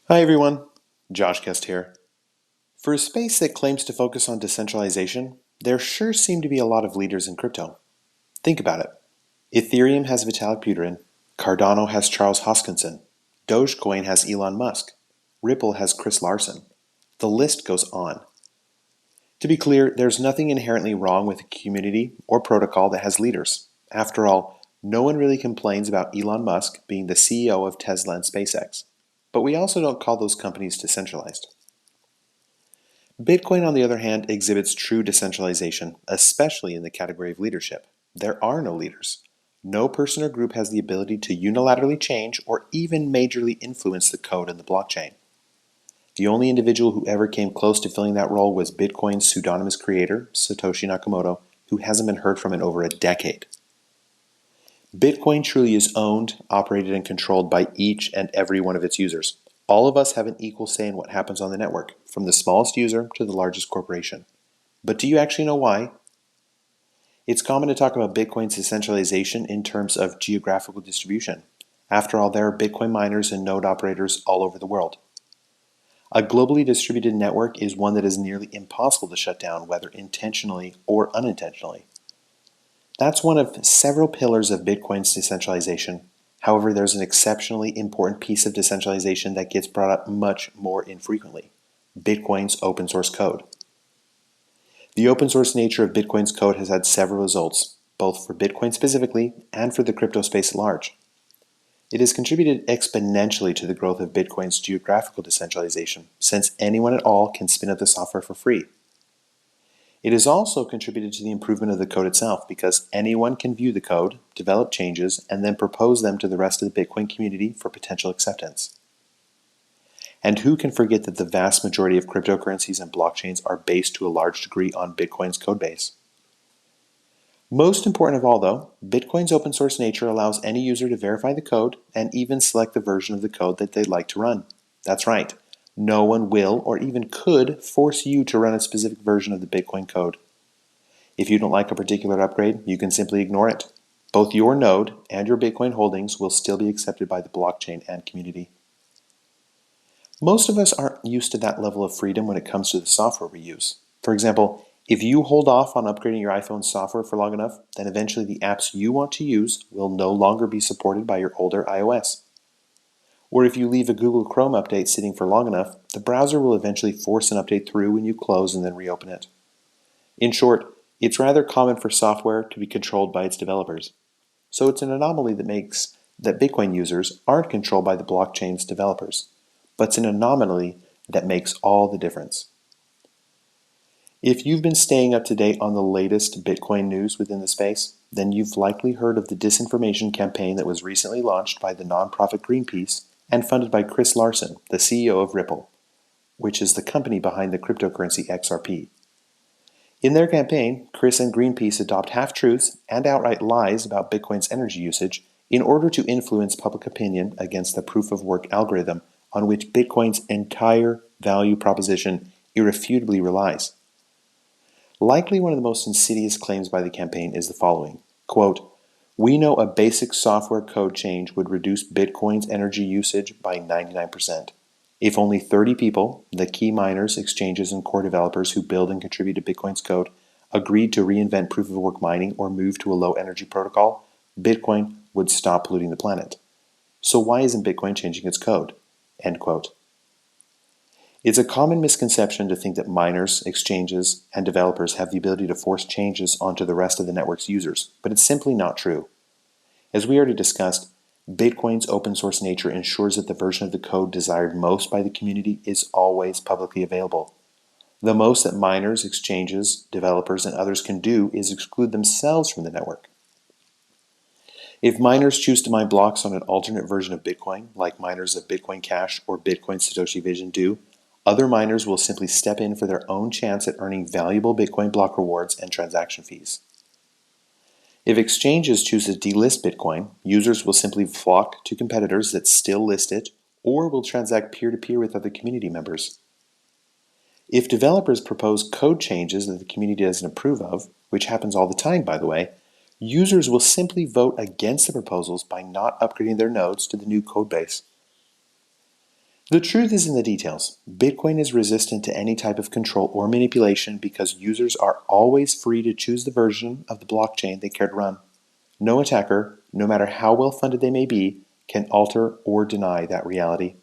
Hi everyone, Josh Guest here. For a space that claims to focus on decentralization, there sure seem to be a lot of leaders in crypto. Think about it. Ethereum has Vitalik Buterin, Cardano has Charles Hoskinson, Dogecoin has Elon Musk, Ripple has Chris Larsen. The list goes on. To be clear, there's nothing inherently wrong with a community or protocol that has leaders. After all, no one really complains about Elon Musk being the CEO of Tesla and SpaceX. But we also don't call those companies decentralized. Bitcoin, on the other hand, exhibits true decentralization, especially in the category of leadership. There are no leaders. No person or group has the ability to unilaterally change or even majorly influence the code in the blockchain. The only individual who ever came close to filling that role was Bitcoin's pseudonymous creator, Satoshi Nakamoto, who hasn't been heard from in over a decade. Bitcoin truly is owned, operated, and controlled by each and every one of its users. All of us have an equal say in what happens on the network, from the smallest user to the largest corporation. But do you actually know why? It's common to talk about Bitcoin's decentralization in terms of geographical distribution. After all, there are Bitcoin miners and node operators all over the world. A globally distributed network is one that is nearly impossible to shut down, whether intentionally or unintentionally. That's one of several pillars of Bitcoin's decentralization. However, there's an exceptionally important piece of decentralization that gets brought up much more infrequently: Bitcoin's open source code. The open source nature of Bitcoin's code has had several results, both for Bitcoin specifically and for the crypto space at large. It has contributed exponentially to the growth of Bitcoin's geographical decentralization, since anyone at all can spin up the software for free. It has also contributed to the improvement of the code itself because anyone can view the code, develop changes, and then propose them to the rest of the Bitcoin community for potential acceptance. And who can forget that the vast majority of cryptocurrencies and blockchains are based to a large degree on Bitcoin's codebase? Most important of all, though, Bitcoin's open source nature allows any user to verify the code and even select the version of the code that they'd like to run. That's right. No one will or even could force you to run a specific version of the Bitcoin code. If you don't like a particular upgrade, you can simply ignore it. Both your node and your Bitcoin holdings will still be accepted by the blockchain and community. Most of us aren't used to that level of freedom when it comes to the software we use. For example, if you hold off on upgrading your iPhone software for long enough, then eventually the apps you want to use will no longer be supported by your older iOS. Or if you leave a Google Chrome update sitting for long enough, the browser will eventually force an update through when you close and then reopen it. In short, it's rather common for software to be controlled by its developers. So it's an anomaly that Bitcoin users aren't controlled by the blockchain's developers. But it's an anomaly that makes all the difference. If you've been staying up to date on the latest Bitcoin news within the space, then you've likely heard of the disinformation campaign that was recently launched by the nonprofit Greenpeace and funded by Chris Larsen, the CEO of Ripple, which is the company behind the cryptocurrency XRP. In their campaign, Chris and Greenpeace adopt half-truths and outright lies about Bitcoin's energy usage in order to influence public opinion against the proof-of-work algorithm on which Bitcoin's entire value proposition irrefutably relies. Likely one of the most insidious claims by the campaign is the following, quote, "We know a basic software code change would reduce Bitcoin's energy usage by 99%. If only 30 people, the key miners, exchanges, and core developers who build and contribute to Bitcoin's code, agreed to reinvent proof-of-work mining or move to a low-energy protocol, Bitcoin would stop polluting the planet. So why isn't Bitcoin changing its code?" End quote. It's a common misconception to think that miners, exchanges, and developers have the ability to force changes onto the rest of the network's users, but it's simply not true. As we already discussed, Bitcoin's open source nature ensures that the version of the code desired most by the community is always publicly available. The most that miners, exchanges, developers, and others can do is exclude themselves from the network. If miners choose to mine blocks on an alternate version of Bitcoin, like miners of Bitcoin Cash or Bitcoin Satoshi Vision do, other miners will simply step in for their own chance at earning valuable Bitcoin block rewards and transaction fees. If exchanges choose to delist Bitcoin, users will simply flock to competitors that still list it or will transact peer-to-peer with other community members. If developers propose code changes that the community doesn't approve of, which happens all the time by the way, users will simply vote against the proposals by not upgrading their nodes to the new codebase. The truth is in the details. Bitcoin is resistant to any type of control or manipulation because users are always free to choose the version of the blockchain they care to run. No attacker, no matter how well funded they may be, can alter or deny that reality.